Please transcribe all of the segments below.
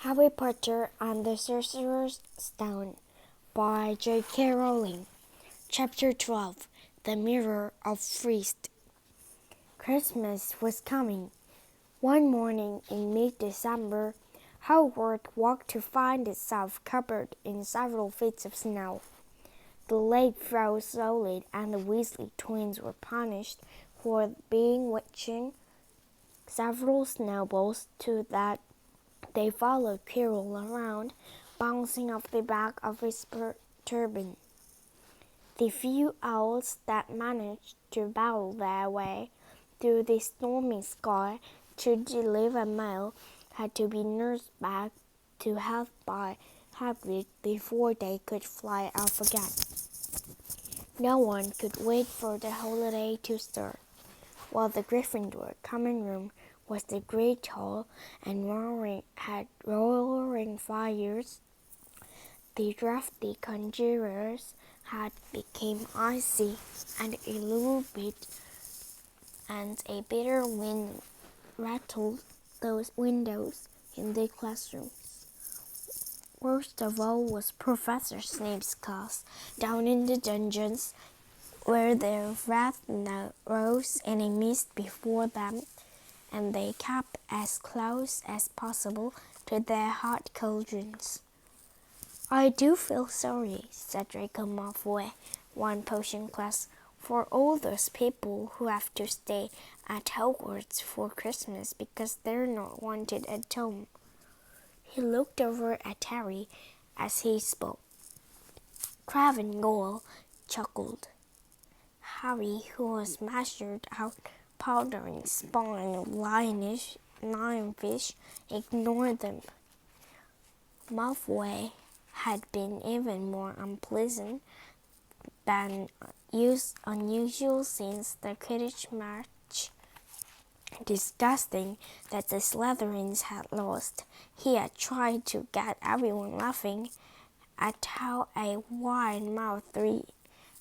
Harry Potter and the Sorcerer's Stone by J.K. Rowling. Chapter 12 The Mirror of Frost. Christmas was coming. One morning in mid-December, Howard woke to find itself covered in several feet of snow. The lake froze solid, and the Weasley twins were punished for being witching several snowballs to that they followed Quirrell around, bouncing off the back of his turban. The few owls that managed to battle their way through the stormy sky to deliver mail had to be nursed back to health by Hagrid before they could fly off again. No one could wait for the holiday to start. While the Gryffindor common room was the great hall and had roaring fires, the drafty conjurers had become icy, and a little bit and a bitter wind rattled those windows in the classrooms. Worst of all was Professor Snape's class down in the dungeons, where their wrath rose in a mist before them, and they kept as close as possible to their hot cauldrons. "I do feel sorry," said Draco Malfoy, one potion class, "for all those people who have to stay at Hogwarts for Christmas because they're not wanted at home." He looked over at Harry as he spoke. Craven Goyle chuckled. Harry, who was measured out powdering spawn of lionfish, ignored them. Malfoy had been even more unpleasant than unusual since the Quidditch match. Disgusting that the Slytherins had lost, he had tried to get everyone laughing at how a wide-mouthed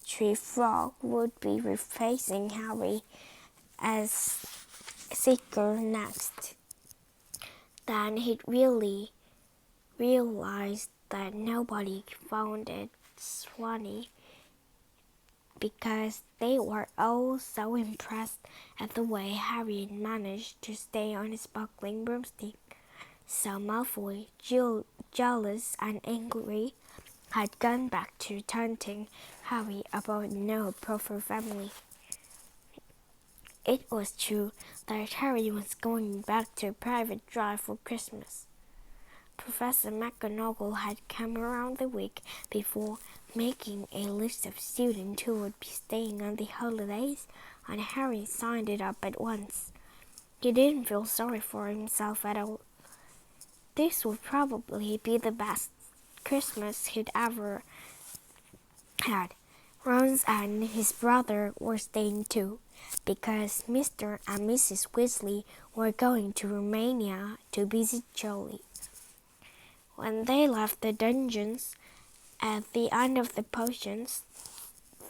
tree frog would be replacing Harry as Seeker next. Then he really realized that nobody found it funny because they were all so impressed at the way Harry had managed to stay on his buckling broomstick. So Malfoy, jealous and angry, had gone back to taunting Harry about no proper family. It was true that Harry was going back to a private drive for Christmas. Professor McGonagall had come around the week before, making a list of students who would be staying on the holidays, and Harry signed it up at once. He didn't feel sorry for himself at all. This would probably be the best Christmas he'd ever had. Ron and his brother were staying too, because Mr. and Mrs. Weasley were going to Romania to visit Jolie. When they left the dungeons at the end of the potions,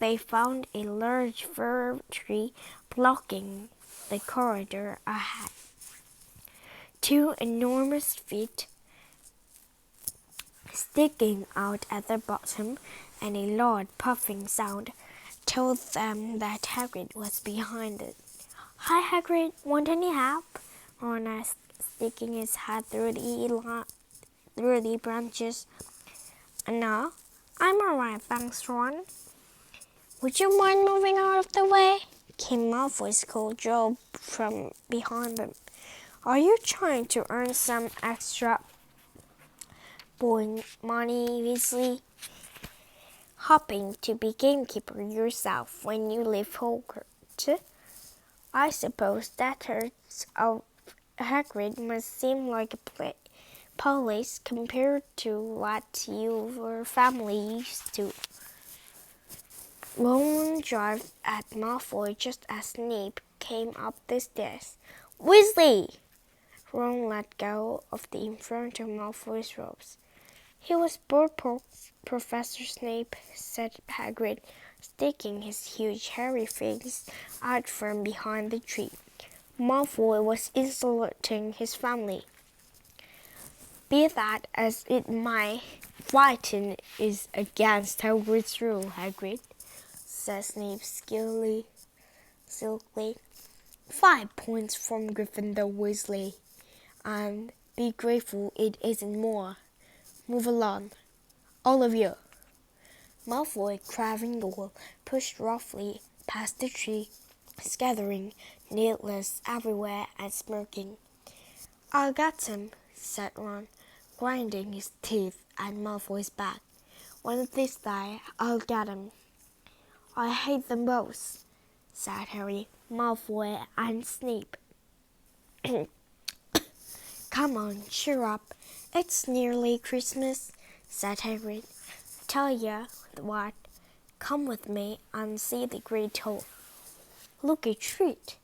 they found a large fir tree blocking the corridor ahead. Two enormous feet sticking out at the bottom and a loud puffing sound told them that Hagrid was behind it. "Hi, Hagrid. Want any help?" Ron asked, sticking his head through the branches. "No, I'm all right, thanks, Ron." "Would you mind moving out of the way?" came Malfoy's cold drawl from behind them. "Are you trying to earn some extra money, Weasley? Hoping to be gamekeeper yourself when you leave Hogwarts? I suppose that hurts of Hagrid must seem like a police compared to what your family used to." Ron drove at Malfoy just as Snape came up the stairs. "Weasley!" Ron let go of the in front of Malfoy's robes. "He was bored, Professor Snape," said Hagrid, sticking his huge hairy face out from behind the tree. "Malfoy was insulting his family." Be that as it might, fighting is against Hagrid's rule, Hagrid, said Snape silkily. 5 points from Gryffindor Weasley, and be grateful it isn't more. Move along, all of you. Malfoy, Gryffindor, pushed roughly past the tree, scattering needles everywhere and smirking. I'll get him, said Ron, grinding his teeth at Malfoy's back. One of these days, I'll get him. I hate them both, said Harry, Malfoy, and Snape. Come on, cheer up. It's nearly Christmas, said Hagrid. Tell ya what, come with me and see the Great Hall. Look a treat.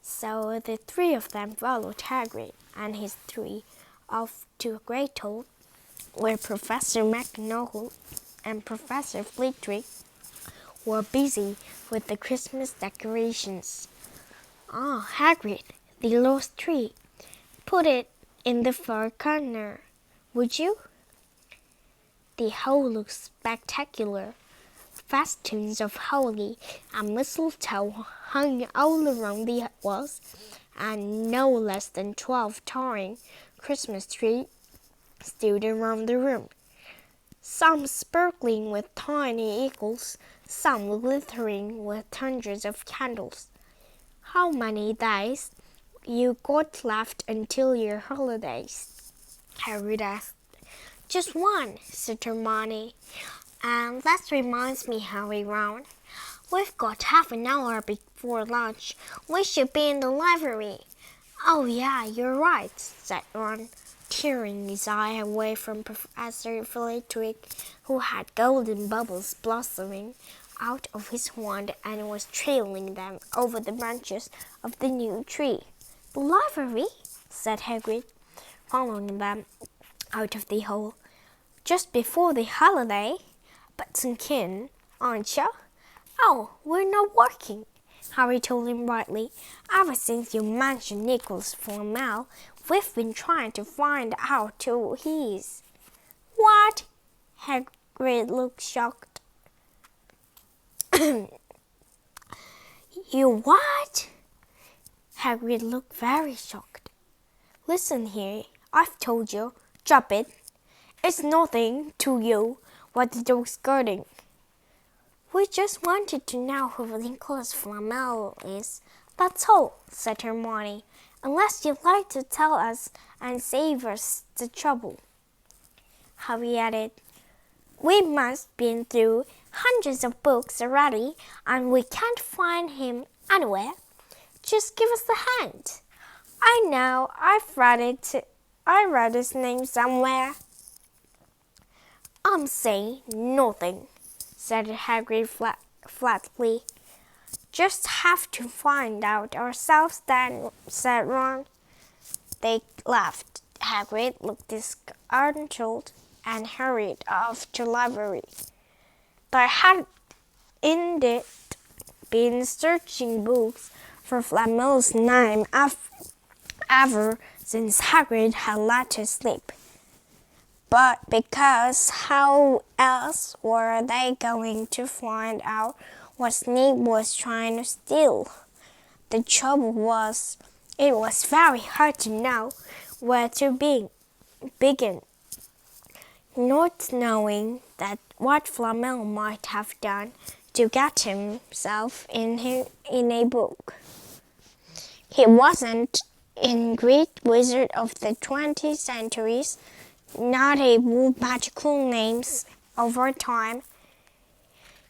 So the three of them followed Hagrid and his three off to a Great Hall, where Professor McGonagall and Professor Flitwick were busy with the Christmas decorations. Ah, Hagrid, the lost tree. Put it in the far corner, would you? The hall looks spectacular. Festoons of holly and mistletoe hung all around the walls, and no less than 12 towering Christmas trees stood around the room, some sparkling with tiny eagles, some glittering with hundreds of candles. How many days you got left until your holidays? Harry asked. Just one, said Hermione. And that reminds me, Harry Ron. We've got half an hour before lunch. We should be in the library. Oh, yeah, you're right, said Ron, tearing his eye away from Professor Flitwick, who had golden bubbles blossoming out of his wand and was trailing them over the branches of the new tree. The library, said Hagrid, following them out of the hall. Just before the holiday? But some kin, aren't you? Oh, we're not working, Harry told him brightly. Ever since you mentioned Nicholas Flamel, we've been trying to find out who he is. What? Hagrid looked shocked. You what? Hagrid looked very shocked. Listen here, I've told you. Drop it. It's nothing to you what the dog's guarding. We just wanted to know who Nicholas Flamel is. That's all, said Hermione, unless you'd like to tell us and save us the trouble. Harry added, we must been through hundreds of books already, and we can't find him anywhere. Just give us a hint. I know, I read his name somewhere. I'm saying nothing, said Hagrid flatly. Just have to find out ourselves then, said Ron. They laughed. Hagrid looked disgruntled and hurried off to the library. They had indeed been searching books for Flamel's name ever since Hagrid had let her sleep. But because how else were they going to find out what Snape was trying to steal? The trouble was, it was very hard to know where to begin. Not knowing that what Flamel might have done to get himself in a book. He wasn't a great wizard of the 20th centuries, not able magical names over time.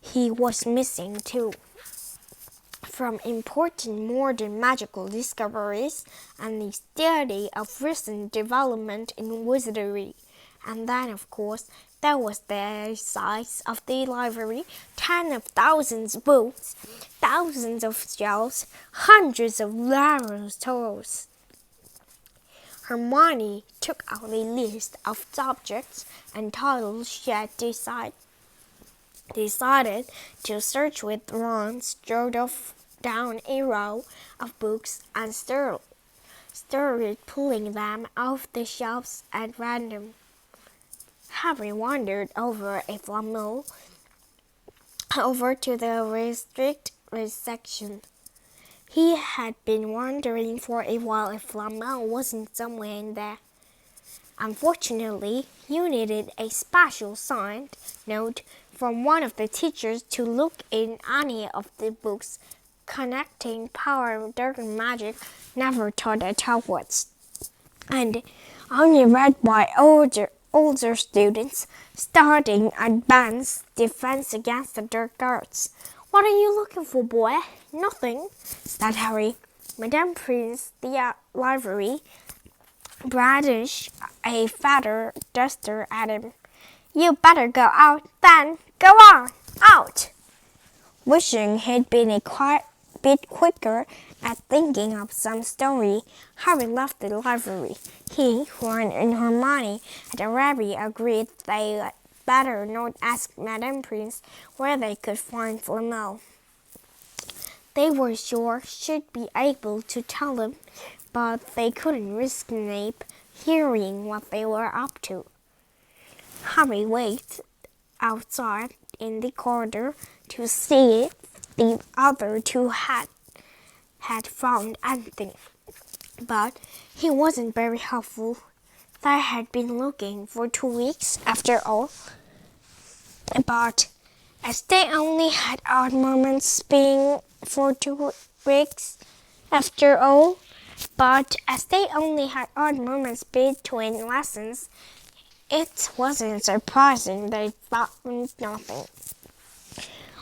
He was missing too from important modern magical discoveries and the study of recent development in wizardry. And then, of course, there was the size of the library, 10 of thousands of books, thousands of shelves, hundreds of laboratories. Hermione took out a list of subjects and titles she had decided to search with. Ron strode off down a row of books and started pulling them off the shelves at random. Harry wandered over a flamingo over to the restricted section. He had been wondering for a while if flamingo wasn't somewhere in there. Unfortunately, you needed a special signed note from one of the teachers to look in any of the books connecting power, dark, and magic never taught at Hogwarts, and only read by older students studying advanced defense against the dark arts. What are you looking for, boy? Nothing, said Harry. Madame Prince, the library, brandished a feather duster at him. You better go out, then. Go on, out! Wishing he'd been a bit quicker at thinking of some story, Harry left the library. He, Ron, and Hermione had already agreed they better not ask Madame Prince where they could find Flamel. They were sure she'd be able to tell them, but they couldn't risk Snape hearing what they were up to. Harry waited outside in the corridor to see if the other two had found anything, but he wasn't very helpful. They had been looking for 2 weeks after all. But as they only had odd moments being for 2 weeks after all, but as they only had odd moments between lessons, it wasn't surprising they found nothing.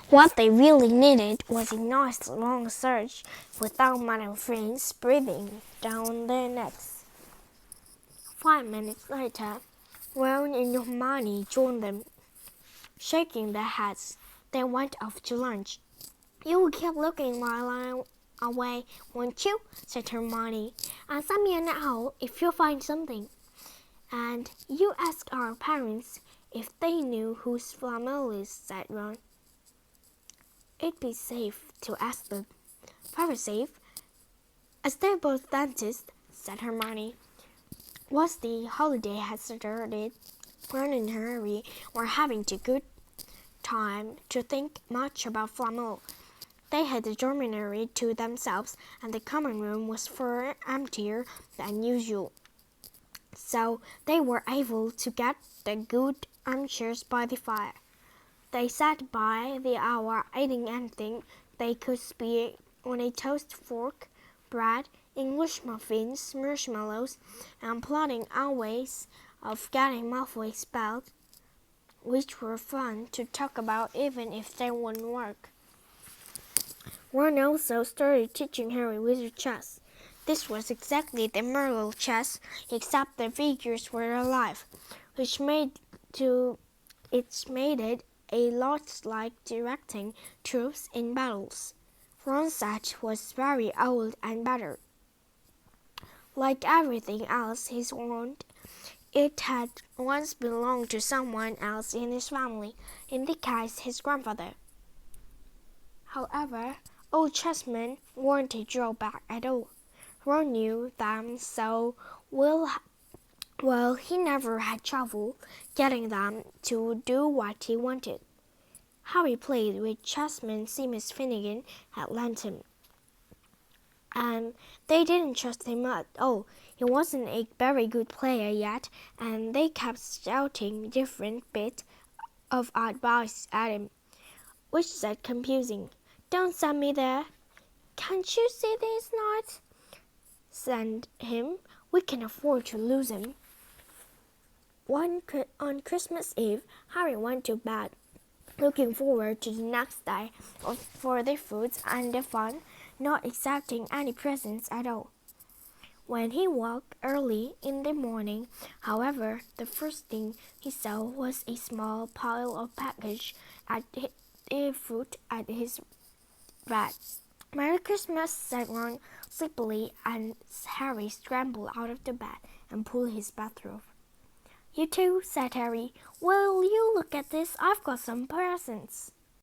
What they really needed was a nice long search without Madame Prince breathing down their necks. 5 minutes later, Ron and Hermione joined them. Shaking their heads, they went off to lunch. You will keep looking while I'm away, won't you? Said Hermione. And send me a note if you find something. And you ask our parents if they knew whose Flamel is, said Ron. It'd be safe to ask them. Very safe. As they're both dentists, said Hermione. Once the holiday had started, Ron and Harry were having a good time to think much about Flamel. They had the dormitory to themselves, and the common room was far emptier than usual. So they were able to get the good armchairs by the fire. They sat by the hour eating anything they could spear on a toast fork, bread, English muffins, marshmallows, and plotting out ways of getting halfway spelled, which were fun to talk about even if they wouldn't work. Ron also started teaching Harry wizard chess. This was exactly the Muggle chess, except the figures were alive, which made it a lot like directing troops in battles. Ron's set was very old and battered. Like everything else he's owned, it had once belonged to someone else in his family, in this case his grandfather. However, old chessmen weren't a drawback at all. Ron knew them so well he never had trouble getting them to do what he wanted. Harry played with chessman Seamus Finnegan at Lantern, and they didn't trust him at all. He wasn't a very good player yet, and they kept shouting different bits of advice at him, which said confusing. Don't send me there. Can't you see these knights? Send him. We can afford to lose him. On Christmas Eve, Harry went to bed, looking forward to the next day for the foods and the fun, not accepting any presents at all. When he woke early in the morning, however, the first thing he saw was a small pile of package at the foot at his bed. Merry Christmas, said Ron sleepily, and Harry scrambled out of the bed and pulled his bathrobe. You too, said Harry. Will you look at this? I've got some presents.